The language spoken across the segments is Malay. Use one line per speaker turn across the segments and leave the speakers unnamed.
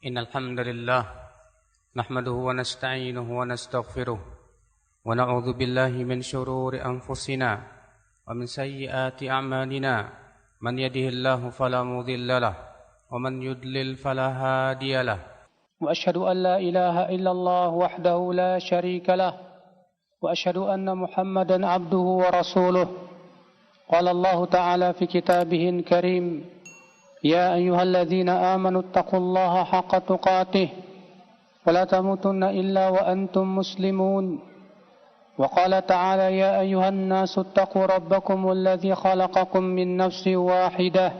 إن الحمد لله نحمده ونستعينه ونستغفره ونعوذ بالله من شرور أنفسنا ومن سيئات أعمالنا من يهده الله فلا مضل له ومن يضلل فلا هادي له
وأشهد أن لا إله إلا الله وحده لا شريك له وأشهد أن محمدا عبده ورسوله قال الله تعالى في كتابه الكريم يا أيها الذين آمنوا اتقوا الله حق تقاته ولا تموتن إلا وأنتم مسلمون وقال تعالى يا أيها الناس اتقوا ربكم الذي خلقكم من نفس واحدة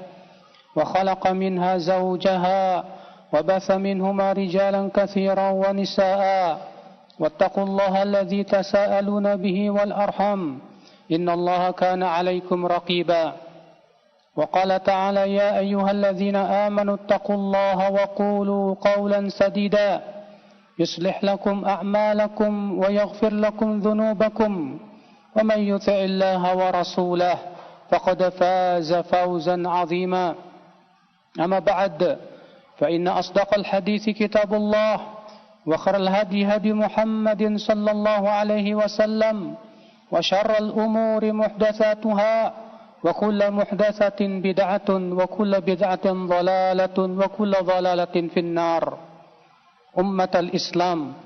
وخلق منها زوجها وبث منهما رجالا كثيرا ونساء واتقوا الله الذي تساءلون به والأرحم إن الله كان عليكم رقيبا وقال تعالى يا أيها الذين آمنوا اتقوا الله وقولوا قولا سديدا يصلح لكم أعمالكم ويغفر لكم ذنوبكم ومن يطع الله ورسوله فقد فاز فوزا عظيما أما بعد فإن أصدق الحديث كتاب الله وخير الهدي هدي محمد صلى الله عليه وسلم وشر الأمور محدثاتها وكل محدثة بدعة وكل بدعة ضلالة وكل ضلالة في النار. Ummatal Islam,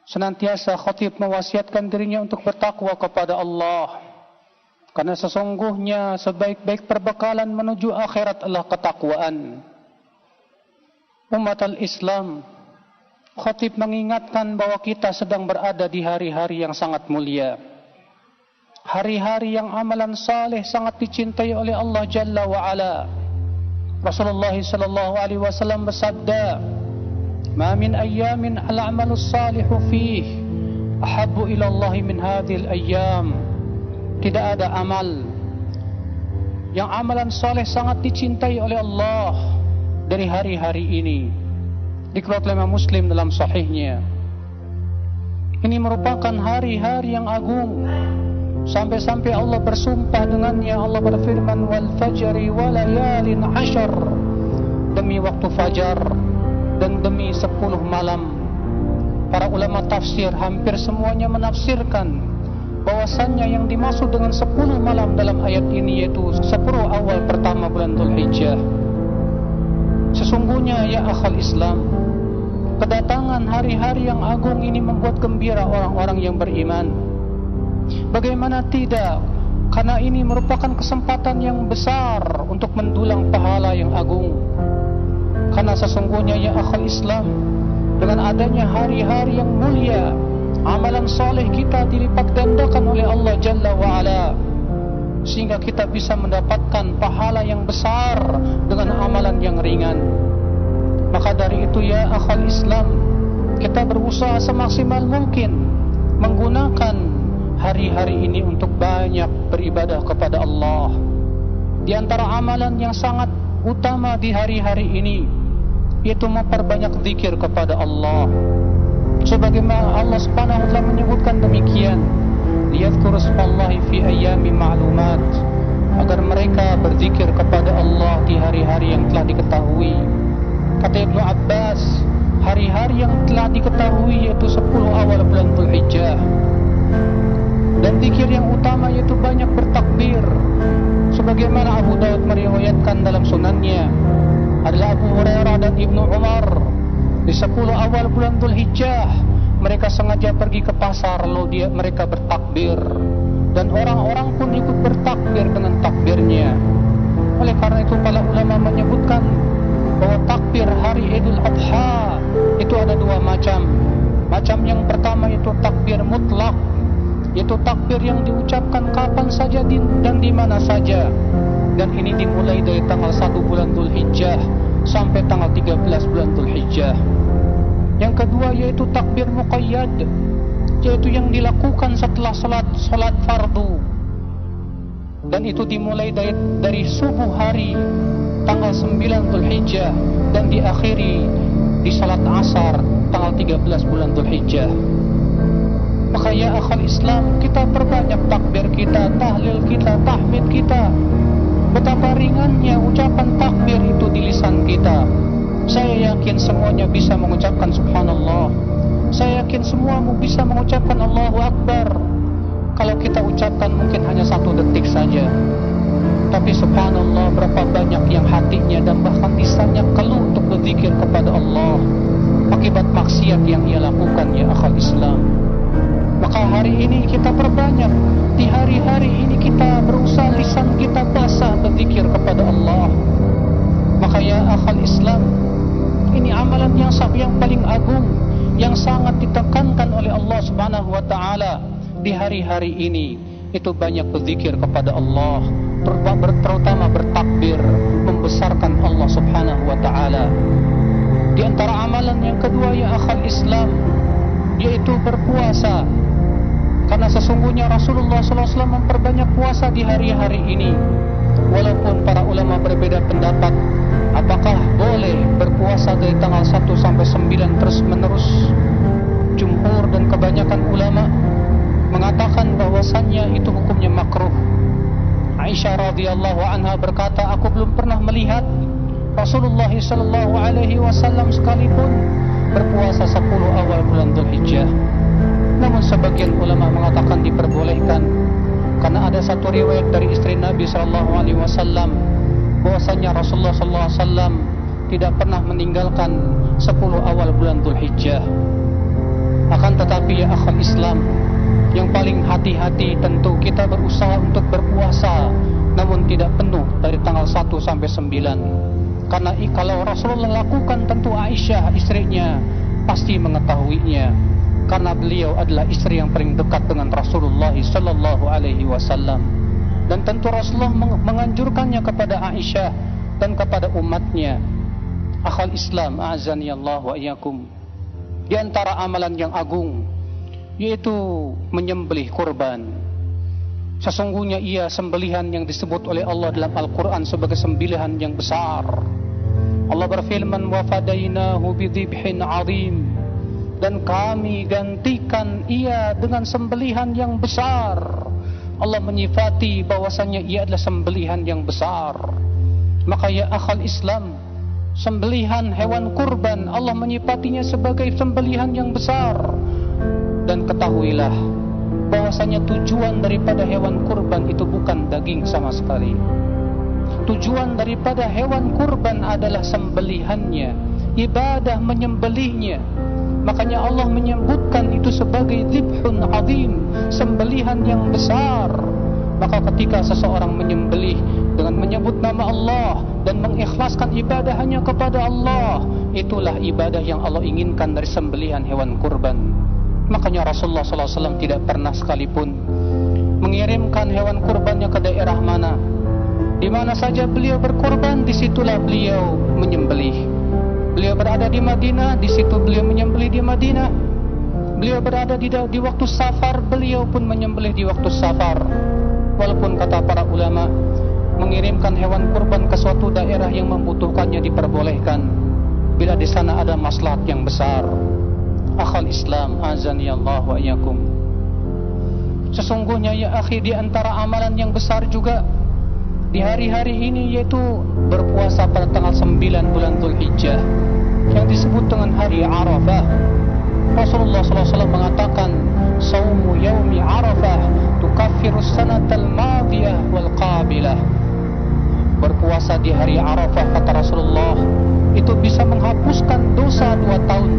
senantiasa khatib mewasiatkan dirinya untuk bertakwa kepada Allah, karena sesungguhnya sebaik-baik perbekalan menuju akhirat adalah ketakwaan. Ummatal Islam, khatib mengingatkan bahwa kita sedang berada di hari-hari yang sangat mulia, hari-hari yang amalan saleh sangat dicintai oleh Allah Jalla wa Ala. Rasulullah sallallahu alaihi wasallam bersabda, "Ma min ayyamin al-'amalu salihu fihi ahabbu ila Allah min hadhil ayyam." Tidak ada amal yang amalan saleh sangat dicintai oleh Allah dari hari-hari ini. Dikeluarkan oleh Imam Muslim dalam sahihnya. Ini merupakan hari-hari yang agung. Sampai-sampai Allah bersumpah dengannya. Allah berfirman, wal fajri wa layalin ashar, demi waktu fajar dan demi 10 malam. Para ulama tafsir hampir semuanya menafsirkan bahwasannya yang dimaksud dengan 10 malam dalam ayat ini yaitu 10 awal pertama bulan Dzulhijjah. Sesungguhnya ya akhal Islam, kedatangan hari-hari yang agung ini membuat gembira orang-orang yang beriman. Bagaimana tidak? Karena ini merupakan kesempatan yang besar untuk mendulang pahala yang agung. Karena sesungguhnya ya akhal Islam, dengan adanya hari-hari yang mulia, amalan soleh kita dilipat gandakan oleh Allah Jalla wa'ala, sehingga kita bisa mendapatkan pahala yang besar dengan amalan yang ringan. Maka dari itu ya akhal Islam, kita berusaha semaksimal mungkin menggunakan hari-hari ini untuk banyak beribadah kepada Allah. Di antara amalan yang sangat utama di hari-hari ini yaitu memperbanyak zikir kepada Allah. Sebagaimana Allah Subhanahu wa taala menyebutkan demikian, liyadhkuru ismallahi fi ayyamin ma'lumat, agar mereka berzikir kepada Allah di hari-hari yang telah diketahui. Kata Ibnu Abbas, hari-hari yang telah diketahui yaitu 10 awal bulan Dzulhijjah. Dan zikir yang utama yaitu banyak bertakbir. Sebagaimana Abu Daud meriwayatkan dalam sunannya, adalah Abu Hurairah dan Ibnu Umar, di 10 awal bulan Dzulhijjah mereka sengaja pergi ke pasar lalu mereka bertakbir, dan orang-orang pun ikut bertakbir dengan takbirnya. Oleh karena itu para ulama menyebutkan bahwa takbir hari Idul Adha itu ada 2 macam. Macam yang pertama itu takbir mutlak, yaitu takbir yang diucapkan kapan saja dan di mana saja. Dan ini dimulai dari tanggal 1 bulan Dzulhijjah sampai tanggal 13 bulan Dzulhijjah. Yang kedua yaitu takbir muqayyad, yaitu yang dilakukan setelah salat fardu. Dan itu dimulai dari subuh hari tanggal 9 Dzulhijjah dan diakhiri di salat asar tanggal 13 bulan Dzulhijjah. Maka ya akhal Islam, kita perbanyak takbir kita, tahlil kita, tahmid kita. Betapa ringannya ucapan takbir itu di lisan kita. Saya yakin semuanya bisa mengucapkan subhanallah. Saya yakin semuamu bisa mengucapkan Allahu Akbar. Kalau kita ucapkan mungkin hanya 1 detik saja. Tapi subhanallah, berapa banyak yang hatinya dan bahkan lisannya keluh untuk berzikir kepada Allah akibat maksiat yang ia lakukan, ya akhal Islam. Maka hari ini kita perbanyak, di hari-hari ini kita berusaha lisan kita basah berzikir kepada Allah. Maka ya akhal Islam, ini amalan yang paling agung, yang sangat ditekankan oleh Allah Subhanahu wa taala di hari-hari ini. Itu banyak berzikir kepada Allah, terutama bertakbir, membesarkan Allah Subhanahu wa taala. Di antara amalan yang kedua ya akhal Islam, yaitu berpuasa. Karena sesungguhnya Rasulullah SAW memperbanyak puasa di hari-hari ini. Walaupun para ulama berbeda pendapat, apakah boleh berpuasa dari tanggal 1 sampai 9 terus menerus. Jumhur dan kebanyakan ulama mengatakan bahwasannya itu hukumnya makruh. Aisyah radhiyallahu anha berkata, aku belum pernah melihat Rasulullah sallallahu alaihi wasallam sekalipun berpuasa 10 awal bulan Dzulhijjah. Namun sebagian ulama mengatakan diperbolehkan, karena ada satu riwayat dari istri Nabi sallallahu alaihi wasallam bahwasanya Rasulullah sallallahu alaihi wasallam tidak pernah meninggalkan 10 awal bulan Dzulhijjah. Akan tetapi ya akhal Islam, yang paling hati-hati tentu kita berusaha untuk berpuasa, namun tidak penuh dari tanggal 1 sampai 9. Karena kalau Rasulullah lakukan, tentu Aisyah istrinya pasti mengetahuinya, karena beliau adalah istri yang paling dekat dengan Rasulullah sallallahu alaihi wasallam. Dan tentu Rasulullah menganjurkannya kepada Aisyah dan kepada umatnya. Akhal Islam, a'azani Allah wa iyyakum, di antara amalan yang agung yaitu menyembelih kurban. Sesungguhnya ia sembelihan yang disebut oleh Allah dalam Al-Quran sebagai sembelihan yang besar. Allah berfirman, wa fadainahu bidzibhin 'adzim, dan kami gantikan ia dengan sembelihan yang besar. Allah menyifati bahwasannya ia adalah sembelihan yang besar. Maka ya akhal Islam, sembelihan hewan kurban Allah menyifatinya sebagai sembelihan yang besar. Dan ketahuilah bahwasanya tujuan daripada hewan kurban itu bukan daging sama sekali. Tujuan daripada hewan kurban adalah sembelihannya, ibadah menyembelihnya. Makanya Allah menyebutkan itu sebagai dzibhun 'adzim, sembelihan yang besar. Maka ketika seseorang menyembelih dengan menyebut nama Allah dan mengikhlaskan ibadah hanya kepada Allah, itulah ibadah yang Allah inginkan dari sembelihan hewan kurban. Makanya Rasulullah SAW tidak pernah sekalipun mengirimkan hewan kurbannya ke daerah mana. Di mana saja beliau berkurban, disitulah beliau menyembelih. Beliau berada di Madinah, di situ beliau menyembelih di Madinah. Beliau berada di waktu safar, beliau pun menyembelih di waktu safar. Walaupun kata para ulama, mengirimkan hewan kurban ke suatu daerah yang membutuhkannya diperbolehkan bila di sana ada maslahat yang besar. Akhal Islam, azani Allah wa iyyakum. Sesungguhnya ya akhi, di antara amalan yang besar juga di hari-hari ini yaitu berpuasa pada tanggal 9 bulan Dzulhijjah yang disebut dengan hari Arafah. Rasulullah SAW mengatakan, "Shaumu yaumi Arafah tukaffiru sanatal madiyah wal qabilah." Berpuasa di hari Arafah, kata Rasulullah, itu bisa menghapuskan dosa 2 tahun,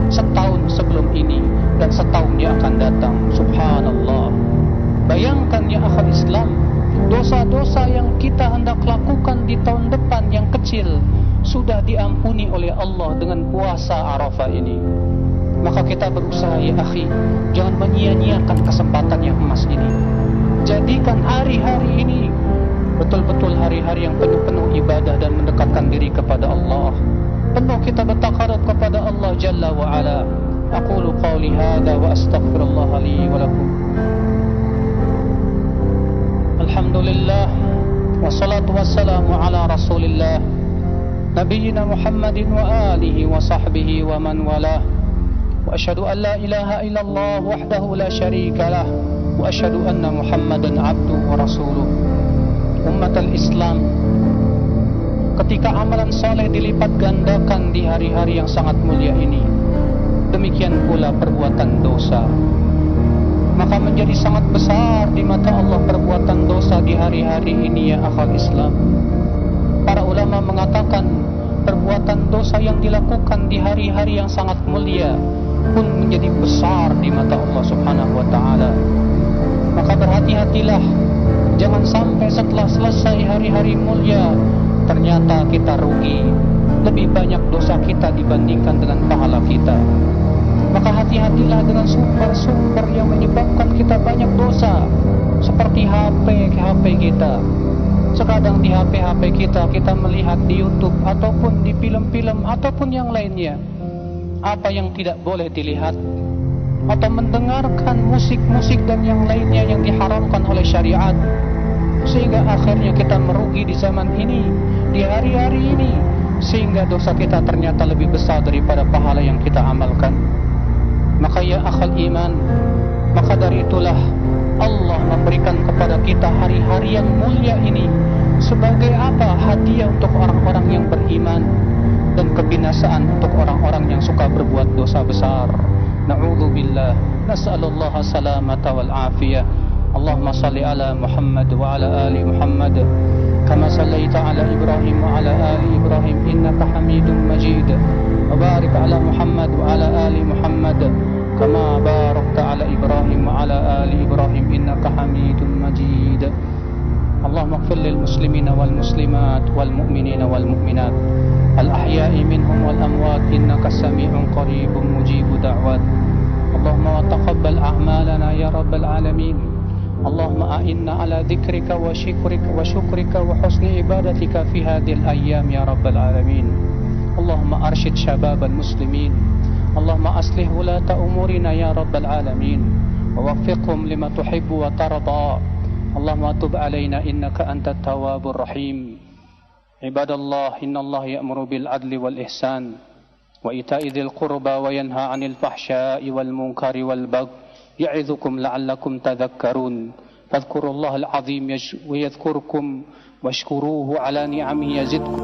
setahun sebelum ini dan setahun yang akan datang. Subhanallah. Bayangkan ya akhal Islam, dosa-dosa yang kita hendak lakukan di tahun depan yang kecil sudah diampuni oleh Allah dengan puasa Arafah ini. Maka kita berusaha ya akhi, jangan menyia-nyiakan kesempatan yang emas ini. Jadikan hari-hari ini betul-betul hari-hari yang penuh-penuh ibadah dan mendekatkan diri kepada Allah. Penuh kita bertaqarrub kepada Allah Jalla wa Ala. Aqulu qawli hadha wa astaghfirullah li wa lakum. Alhamdulillah wassalatu wassalamu ala Rasulillah Nabiyyina Muhammadin wa alihi wa sahbihi wa man walah. Wa asyhadu an la ilaha illallah wahdahu la syarika lah wa asyhadu anna Muhammadan abduhu wa rasuluh. Ummatul Islam, ketika amalan soleh dilipat gandakan di hari-hari yang sangat mulia ini, demikian pula perbuatan dosa. Maka menjadi sangat besar di mata Allah perbuatan dosa di hari-hari ini, ya akhal Islam. Para ulama mengatakan perbuatan dosa yang dilakukan di hari-hari yang sangat mulia pun menjadi besar di mata Allah Subhanahu wa ta'ala. Maka berhati-hatilah, jangan sampai setelah selesai hari-hari mulia ternyata kita rugi, lebih banyak dosa kita dibandingkan dengan pahala kita. Maka hati-hatilah dengan sumber-sumber yang menyebabkan kita banyak dosa, seperti HP kita. Sekadang di HP kita melihat di YouTube ataupun di film-film ataupun yang lainnya apa yang tidak boleh dilihat, atau mendengarkan musik-musik dan yang lainnya yang diharamkan oleh syariat, sehingga akhirnya kita merugi di zaman ini, di hari-hari ini, sehingga dosa kita ternyata lebih besar daripada pahala yang kita amalkan. Maka ya akhal iman, maka dari itulah Allah memberikan kepada kita hari-hari yang mulia ini sebagai apa? Hadiah untuk orang-orang yang beriman dan kebinasaan untuk orang-orang yang suka berbuat dosa besar. Na'udzubillah, nas'alullah salamata wal afiyah. Allahumma salli ala Muhammad wa ala ali Muhammad kama sallaita ala Ibrahim wa ala ali Ibrahim innaka Hamidum Majid. Wa barik ala Muhammad wa ala ali Muhammad kama barakta ala Ibrahim wa ala ali Ibrahim innaka Hamidum Majid. Allahumma ighfir lil muslimina wal muslimat wal mu'minina wal mu'minat al ahya'i minhum wal amwat innaka sami'un qaribun mujibud da'wat. Allahumma taqabbal a'malana ya rabbal alamin. Allahumma a'inna ala dhikrika wa syukrika wa husni ibadatika fi hadhil ayyam ya rabbal alamin. Allahumma arshid syababal muslimin. Allahumma aslih wulata umurina ya rabbal alamin wa waffiqhum lima tuhibbu wa tarda. Allahumma tub alaina innaka antat tawwabur rahim. Ibadallah, innallaha ya'muru bil adli wal ihsan wa ita'i dzil qurba wa yanha 'anil fahsya'i wal munkari wal baghi ya'idzukum la'allakum tadhakkarun. Fadhkurullahal 'azim wa yadhkurkum washkuruhu 'ala ni'amihi yazidkum.